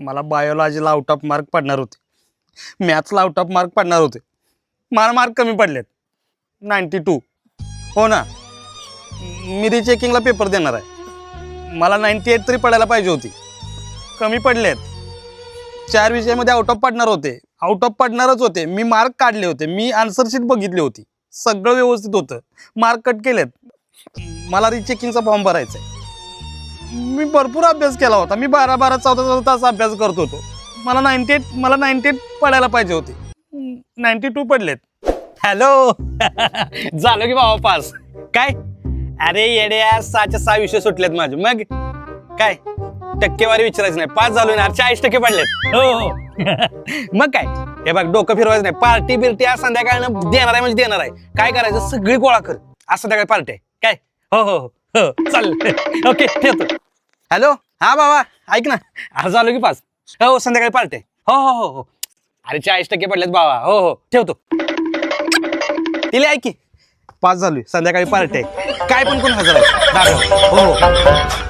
मला बायोलॉजीला out of mark पडणार होते, मॅथ्सला आउट ऑफ मार्क पडणार होते. मला मार्क कमी पडलेत 92. हो ना, मी रिचेकिंगला पेपर देणार आहे. मला 98 तरी पडायला पाहिजे होती, कमी पडलेत. 4 विषयामध्ये आउट ऑफ पडणार होते, आउट ऑफ पडणारच होते. मी मार्क काढले होते, मी आन्सरशीट बघितली होती, सगळं व्यवस्थित होतं. मार्क कट केलेत. मला रिचेकिंगचा फॉर्म भरायचा आहे. मी भरपूर अभ्यास केला होता. मी 12-12, 14-14 तास अभ्यास करत होतो. मला 98 पडायला पाहिजे होते, 92 पडलेत. हॅलो झालो की बाबा पास. काय अरे येड्या 6च्या 6 विषय सुटलेत माझे. मग काय टक्केवारी विचारायचं नाही, पास झालो ना. 40% पडलेत. हो मग काय, हे बघ डोकं फिरवायचं नाही. पार्टी बिर्टी आज संध्याकाळनं देणार आहे म्हणजे देणार आहे. काय करायचं, सगळी गोळा कर. आज संध्याकाळी पार्टी आहे काय. हो हो हो चाल ओके ठेवतो. हॅलो हा बाबा ऐक ना, आज झालो की पास. हो संध्याकाळी पार्टी आहे. हो हो हो हो. अरे 40% पडलेत बाबा. हो हो ठेवतो. तिला ऐक की, पास झालोय, संध्याकाळी पार्टी आहे. काय पण कोण हजर आहे. हो हो.